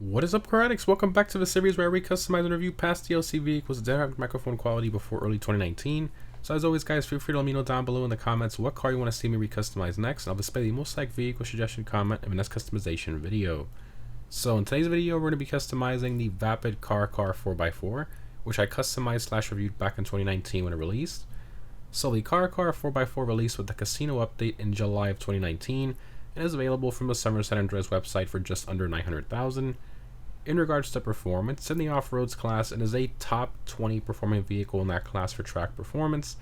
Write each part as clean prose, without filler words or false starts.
What is up, Karatics? Welcome back to the series where I recustomize and review past DLC vehicles that have microphone quality before early 2019. So as always, guys, feel free to let me know down below in the comments what car you want to see me recustomize next, and I'll display the most liked vehicle suggestion comment in the next customization video. So in today's video, we're going to be customizing the Vapid Caracara 4x4, which I customized / reviewed back in 2019 when it released. So the Caracara 4x4 released with the casino update in July of 2019, and is available from the Somerset and Andres website for just under $900,000. In regards to performance, it's in the off-roads class and is a top 20 performing vehicle in that class for track performance.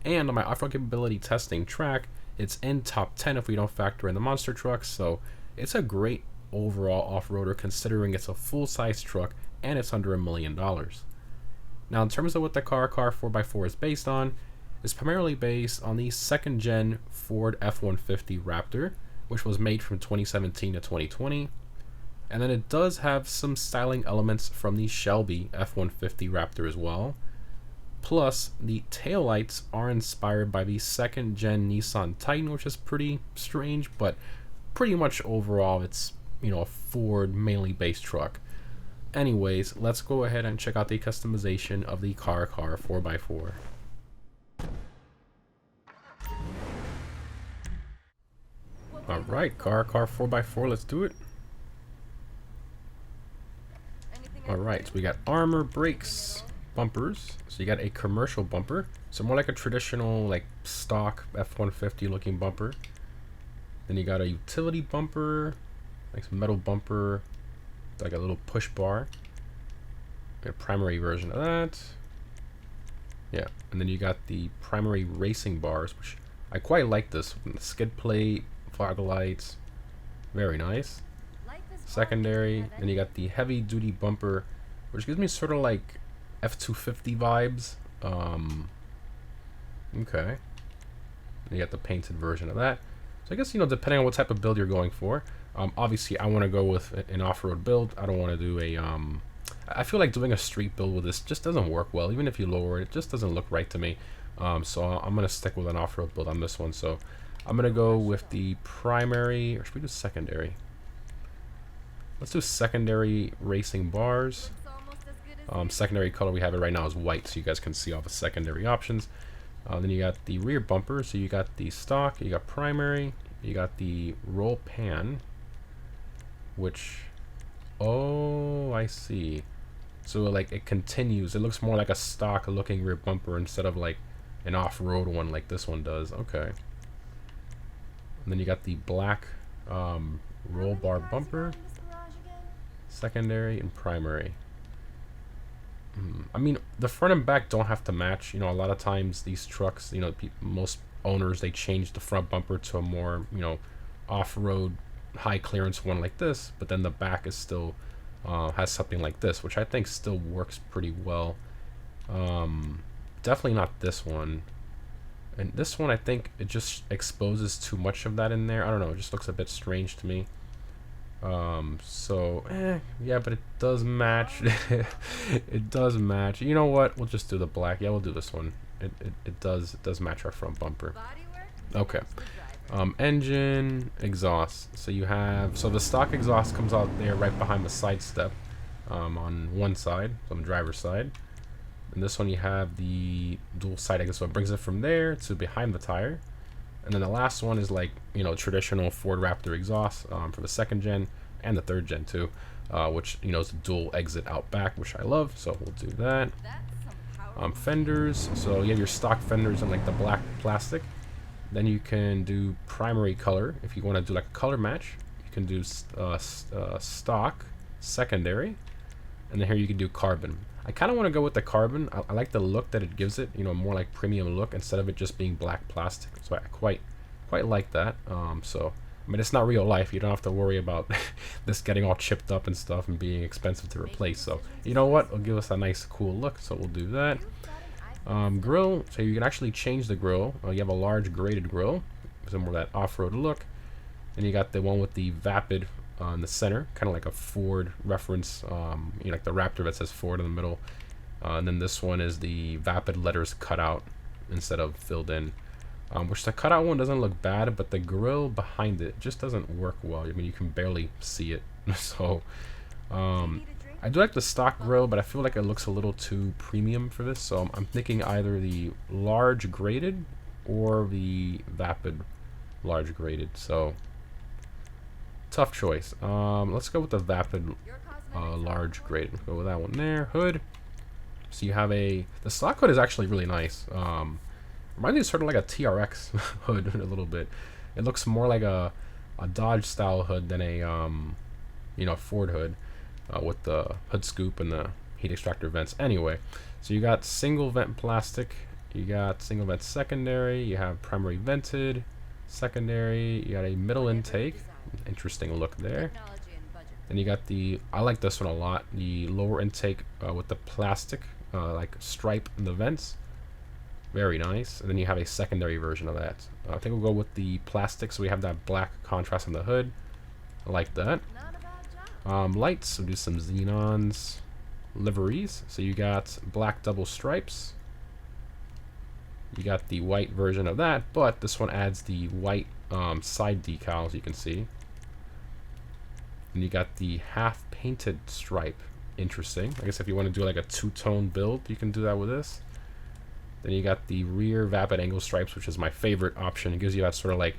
And on my off-road capability testing track, it's in top 10 if we don't factor in the monster trucks, so it's a great overall off-roader considering it's a full-size truck and it's under $1 million. Now in terms of what the Caracara 4x4 is based on, it's primarily based on the second gen Ford F-150 Raptor, which was made from 2017 to 2020. And then it does have some styling elements from the Shelby F-150 Raptor as well. Plus, the taillights are inspired by the second gen Nissan Titan, which is pretty strange, but pretty much overall it's, a Ford mainly based truck. Anyways, let's go ahead and check out the customization of the Caracara 4x4. Alright, Caracara 4x4, let's do it. Alright, so we got armor, brakes, bumpers. So you got a commercial bumper. So more like a traditional, like stock F-150 looking bumper. Then you got a utility bumper, like some metal bumper, like a little push bar. Got a primary version of that. Yeah, and then you got the primary racing bars, which I quite like this. The skid plate, fog lights, very nice. Secondary, and you got the heavy duty bumper, which gives me sort of like F-250 vibes. Okay. And you got the painted version of that. So I guess, depending on what type of build you're going for. Obviously I want to go with an off-road build. I don't want to do a I feel like doing a street build with this just doesn't work well. Even if you lower it, it just doesn't look right to me. So I'm gonna stick with an off-road build on this one. So I'm gonna go with the primary, or should we do secondary? Let's do secondary racing bars. Secondary color we have it right now is white, so you guys can see all the secondary options. Then you got the rear bumper, so you got the stock, you got primary, you got the roll pan, which, oh, I see. So like it continues, it looks more like a stock looking rear bumper instead of like an off-road one like this one does. Okay. And then you got the black roll bar bumper. Secondary and primary. I mean, the front and back don't have to match. A lot of times these trucks, most owners, they change the front bumper to a more, off-road, high clearance one like this, but then the back is still has something like this, which I think still works pretty well. Definitely not this one. And this one, I think it just exposes too much of that in there. I don't know, it just looks a bit strange to me. Yeah, but it does match. It does match. You know what? We'll just do the black. Yeah, we'll do this one. It does match our front bumper. Okay. Engine, exhaust. So you have, so the stock exhaust comes out there right behind the side step, on one side, on the driver's side. And this one you have the dual side exhaust, so it brings it from there to behind the tire. And then the last one is like, traditional Ford Raptor exhaust for the second gen and the third gen too, which, is a dual exit out back, which I love. So we'll do that. Fenders. So you have your stock fenders in like the black plastic. Then you can do primary color. If you want to do like a color match, you can do stock, secondary, and then here you can do carbon. I kind of want to go with the carbon. I like the look that it gives it, more like premium look instead of it just being black plastic. So I quite like that. So I mean, it's not real life. You don't have to worry about this getting all chipped up and stuff and being expensive to replace. So you know what? It'll give us a nice cool look. So we'll do that. Grill. So you can actually change the grill. You have a large graded grill, so more that off-road look. And you got the one with the Vapid in the center, kind of like a Ford reference, like the Raptor that says Ford in the middle. And then this one is the Vapid letters cut out instead of filled in. Which the cutout one doesn't look bad, but the grill behind it just doesn't work well. I mean, you can barely see it. So I do like the stock grill, but I feel like it looks a little too premium for this, so I'm thinking either the large graded or the Vapid large graded. So tough choice. Let's go with the Vapid large graded. Go with that one there. Hood. So you have the stock hood is actually really nice. Reminds me sort of like a TRX hood a little bit. It looks more like a Dodge style hood than a Ford hood, with the hood scoop and the heat extractor vents. Anyway, so you got single vent plastic, you got single vent secondary, you have primary vented, secondary, you got a middle intake, interesting look there. Then you got I like this one a lot, the lower intake with the plastic like stripe in the vents. Very nice. And then you have a secondary version of that. I think we'll go with the plastic, so we have that black contrast on the hood. I like that. Lights, we'll do some xenons. Liveries, so you got black double stripes. You got the white version of that, but this one adds the white side decals, you can see. And you got the half painted stripe. Interesting. I guess if you want to do like a two-tone build, you can do that with this. Then you got the rear Vapid angle stripes, which is my favorite option. It gives you that sort of like,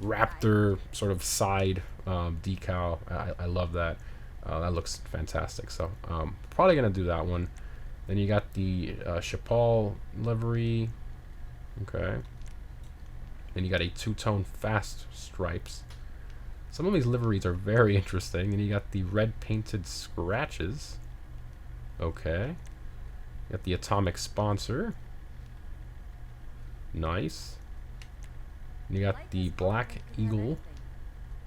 Raptor sort of side decal. I love that. That looks fantastic. So probably gonna do that one. Then you got the Chapal livery. Okay. Then you got a two-tone fast stripes. Some of these liveries are very interesting. And you got the red painted scratches. Okay. You got the atomic sponsor. Nice. And you got the black eagle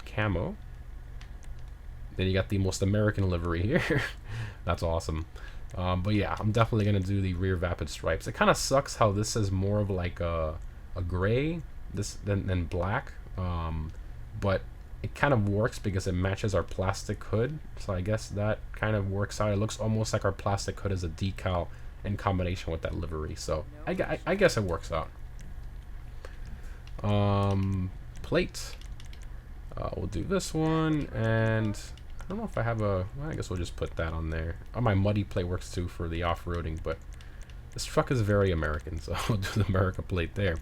camo. Then you got the most American livery here. That's awesome. But yeah, I'm definitely gonna do the rear Vapid stripes. It kind of sucks how this is more of like a gray than black. But it kind of works because it matches our plastic hood. So I guess that kind of works out. It looks almost like our plastic hood is a decal in combination with that livery, so I guess it works out. Plate, we'll do this one, and I don't know if I have well, I guess we'll just put that on there. Oh, my muddy plate works too for the off-roading, but this truck is very American, so we'll do the America plate there.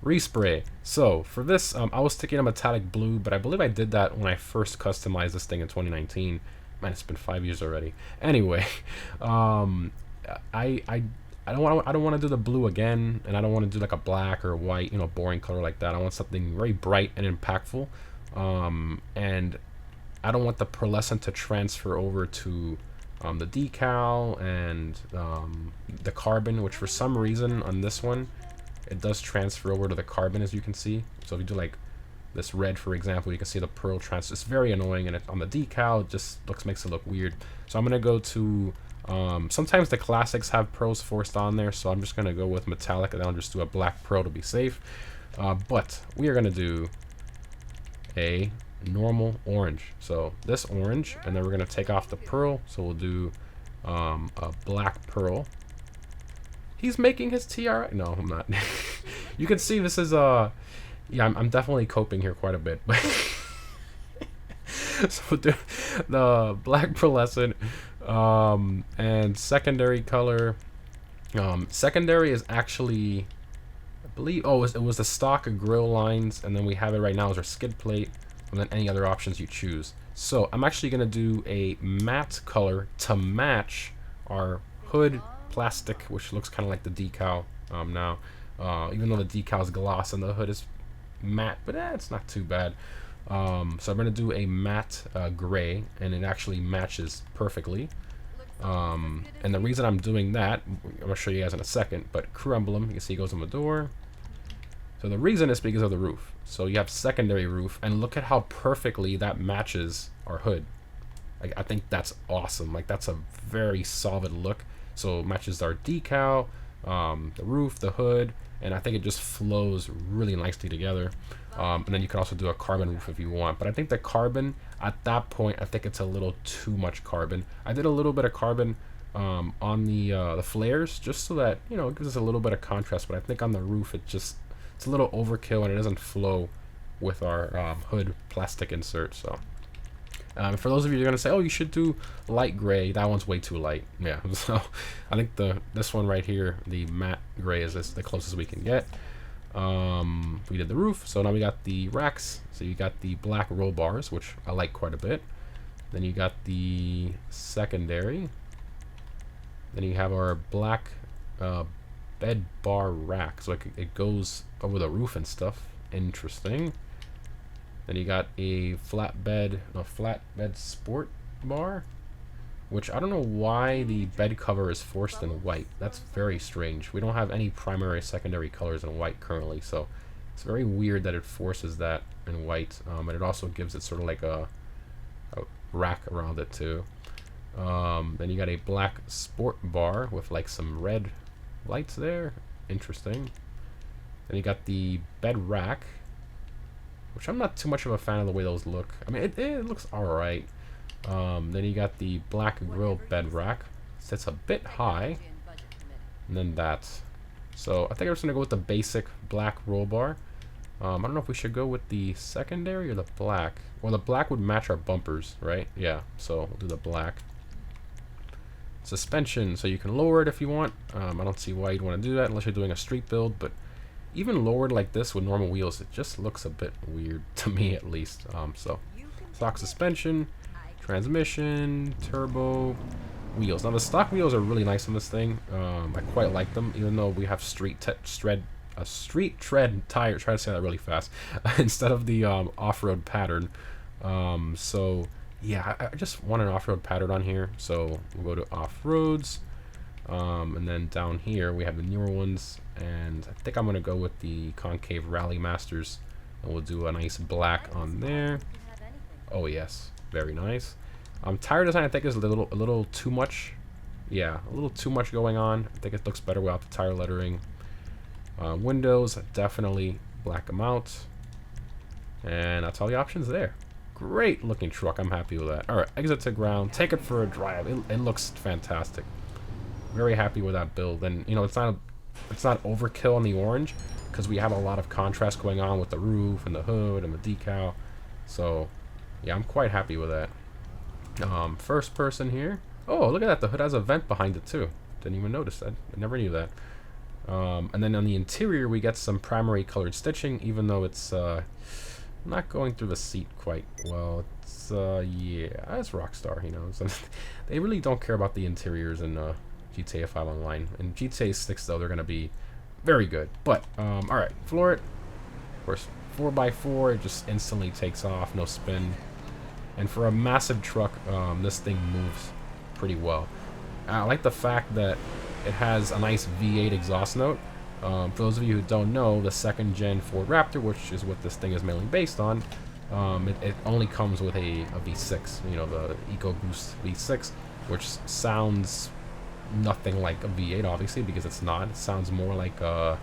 Respray. So for this, I was sticking a metallic blue, but I believe I did that when I first customized this thing in 2019. Man, it's been 5 years already. Anyway, I don't want to do the blue again, and I don't want to do like a black or white, boring color like that. I want something very bright and impactful, and I don't want the pearlescent to transfer over to the decal and the carbon, which for some reason on this one it does transfer over to the carbon, as you can see. So if you do like this red, for example, you can see the pearl transfer. It's very annoying, and on the decal it just makes it look weird. So I'm gonna go to sometimes the classics have pearls forced on there, so I'm just gonna go with metallic, and then I'll just do a black pearl to be safe. But we are gonna do a normal orange. So this orange, and then we're gonna take off the pearl. So we'll do a black pearl. He's making his TR. No, I'm not. You can see this is yeah, I'm definitely coping here quite a bit. But so we'll do the black pearlescent. And secondary color. Secondary is actually, I believe, it was the stock grill lines, and then we have it right now as our skid plate, and then any other options you choose. So I'm actually gonna do a matte color to match our hood plastic, which looks kind of like the decal now. Even though the decal is gloss and the hood is matte, but it's not too bad. So I'm going to do a matte gray, and it actually matches perfectly. And the reason I'm doing that, I'm going to show you guys in a second, but crew emblem, you can see it goes on the door. So the reason is because of the roof. So you have secondary roof, and look at how perfectly that matches our hood. I think that's awesome. Like, that's a very solid look. So it matches our decal, the roof, the hood, and I think it just flows really nicely together. And then you can also do a carbon roof if you want. But I think the carbon, at that point, I think it's a little too much carbon. I did a little bit of carbon on the flares, just so that, it gives us a little bit of contrast. But I think on the roof, it's a little overkill, and it doesn't flow with our hood plastic insert. So For those of you who are gonna say, "Oh, you should do light gray," that one's way too light. Yeah, so I think this one right here, the matte gray, is the closest we can get. We did the roof, so now we got the racks. So you got the black roll bars, which I like quite a bit. Then you got the secondary. Then you have our black bed bar rack, so it goes over the roof and stuff. Interesting. Then you got a flatbed sport bar, which I don't know why the bed cover is forced in white. That's very strange. We don't have any primary, secondary colors in white currently, so it's very weird that it forces that in white. And it also gives it sort of like a rack around it too. Then you got a black sport bar with like some red lights there. Interesting. Then you got the bed rack, which I'm not too much of a fan of the way those look. I mean, it looks alright. Then you got the black grill bed rack. Sits a bit high. And then that. So I think I'm just going to go with the basic black roll bar. I don't know if we should go with the secondary or the black. Well, the black would match our bumpers, right? Yeah, so we'll do the black. Suspension, so you can lower it if you want. I don't see why you'd want to do that unless you're doing a street build, but even lowered like this with normal wheels, it just looks a bit weird to me at least. So stock suspension, transmission, turbo, wheels. Now the stock wheels are really nice on this thing. I quite like them, even though we have street tread tire. Try to say that really fast instead of the off-road pattern. So yeah, I just want an off-road pattern on here. So we'll go to off-roads, and then down here we have the newer ones. And I think I'm going to go with the concave Rally Masters, and we'll do a nice black on there. Oh yes, very nice. Tire design I think is a little too much. Yeah, a little too much going on. I think it looks better without the tire lettering. Windows, definitely black them out. And that's all the options there. Great looking truck, I'm happy with that. Alright, exit to ground, take it for a drive. It looks fantastic. Very happy with that build. And you know, it's not overkill on the orange because we have a lot of contrast going on with the roof and the hood and the decal. So yeah, I'm quite happy with that. First person here. Oh, look at that, the hood has a vent behind it too. Didn't even notice that. I never knew that. And then on the interior we get some primary colored stitching, even though it's not going through the seat quite well. It's yeah, it's Rockstar, you know. So they really don't care about the interiors in GTA 5 Online. In GTA 6 though, they're gonna be very good. But alright, floor it. Of course, 4x4, it just instantly takes off, no spin. And for a massive truck, this thing moves pretty well. I like the fact that it has a nice V8 exhaust note. For those of you who don't know, the second gen Ford Raptor, which is what this thing is mainly based on, it only comes with a V6, you know, the EcoBoost V6, which sounds nothing like a V8, obviously, because it's not. It sounds more like a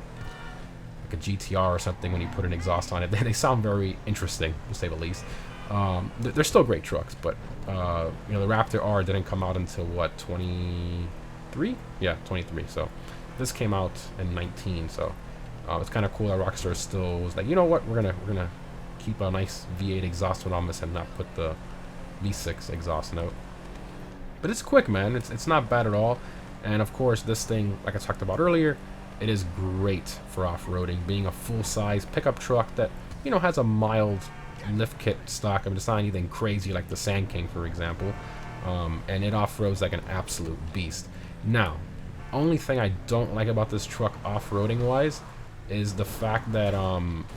GTR or something when you put an exhaust on it. They sound very interesting, to say the least. They're still great trucks, but you know, the Raptor R didn't come out until what, 23? Yeah, 23. So this came out in 19. So it's kind of cool that Rockstar still was like, you know what, we're gonna keep a nice V8 exhaust note on this and not put the V6 exhaust note. But it's quick, man. It's not bad at all. And of course, this thing, like I talked about earlier, it is great for off-roading, being a full-size pickup truck that, you know, has a mild lift kit stock. I mean, it's not anything crazy like the Sand King, for example. And it off-roads like an absolute beast. Now, only thing I don't like about this truck off-roading wise is the fact that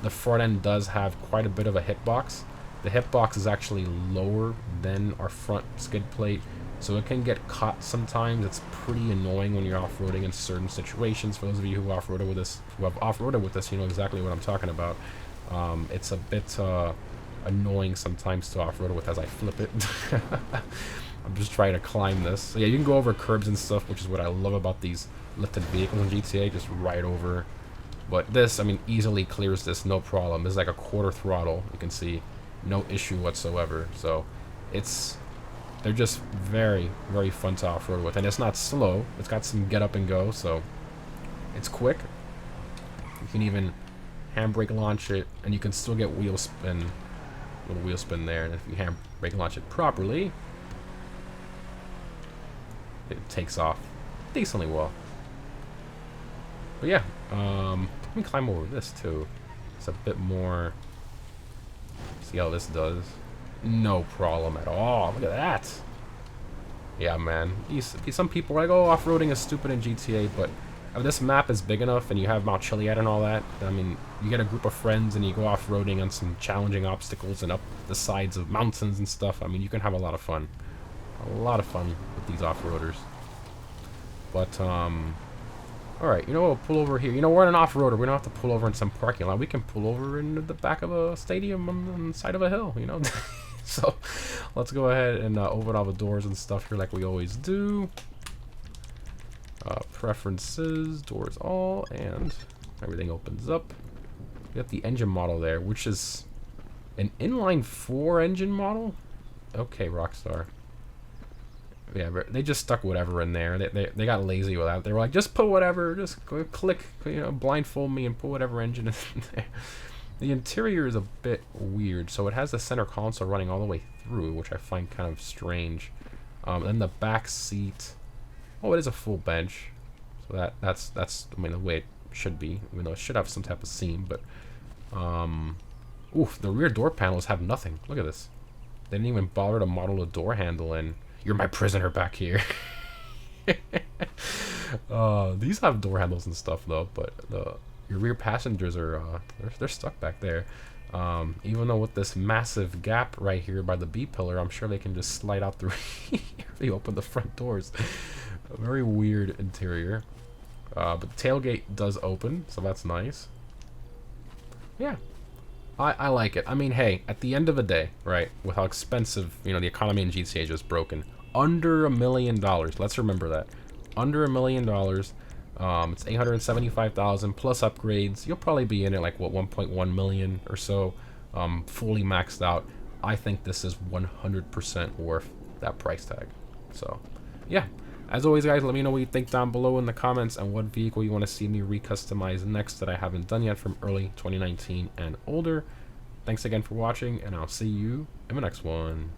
the front end does have quite a bit of a hitbox. The hitbox is actually lower than our front skid plate, so it can get caught sometimes. It's pretty annoying when you're off-roading in certain situations. For those of you who off-roaded with this, you know exactly what I'm talking about. It's a bit annoying sometimes to off-road with as I flip it. I'm just trying to climb this. So yeah, you can go over curbs and stuff, which is what I love about these lifted vehicles in GTA, just right over. But this, I mean, easily clears this, no problem. It's like a quarter throttle, you can see, no issue whatsoever. So they're just very, very fun to off-road with. And it's not slow, it's got some get up and go, so it's quick. You can even handbrake launch it, and you can still get wheel spin, little wheel spin there. And if you handbrake brake launch it properly, it takes off decently well. But yeah, let me climb over this too. It's a bit more. See how this does. No problem at all. Look at that. Yeah, man. Some people are like, oh, off-roading is stupid in GTA, but if this map is big enough and you have Mount Chiliad and all that, I mean, you get a group of friends and you go off-roading on some challenging obstacles and up the sides of mountains and stuff. I mean, you can have a lot of fun. A lot of fun with these off-roaders. But, alright, you know what, we'll pull over here. You know, we're an off-roader. We don't have to pull over in some parking lot. We can pull over in the back of a stadium on the side of a hill, you know? So, let's go ahead and open all the doors and stuff here like we always do. Preferences, doors all, and everything opens up. We got the engine model there, which is an inline-4 engine model? Okay, Rockstar. Yeah, they just stuck whatever in there. They got lazy with that. They were like, just put whatever, just click, you know, blindfold me and put whatever engine in there. The interior is a bit weird. So it has the center console running all the way through, which I find kind of strange. Then the back seat. Oh, it is a full bench. So that's I mean, the way it should be. Even though it should have some type of seam, but oof, the rear door panels have nothing. Look at this. They didn't even bother to model a door handle in. You're my prisoner back here. These have door handles and stuff though, but your rear passengers are they're stuck back there. Even though with this massive gap right here by the B pillar, I'm sure they can just slide out through here if they open the front doors. A very weird interior. But the tailgate does open, so that's nice. Yeah. I like it. I mean, hey, at the end of the day, right, with how expensive, you know, the economy in GTA is just broken. Under $1 million. Let's remember that. Under $1 million. It's $875,000 plus upgrades. You'll probably be in it like, what, 1.1 million or so, fully maxed out. I think this is 100% worth that price tag. So, yeah. As always, guys, let me know what you think down below in the comments and what vehicle you want to see me recustomize next that I haven't done yet from early 2019 and older. Thanks again for watching, and I'll see you in the next one.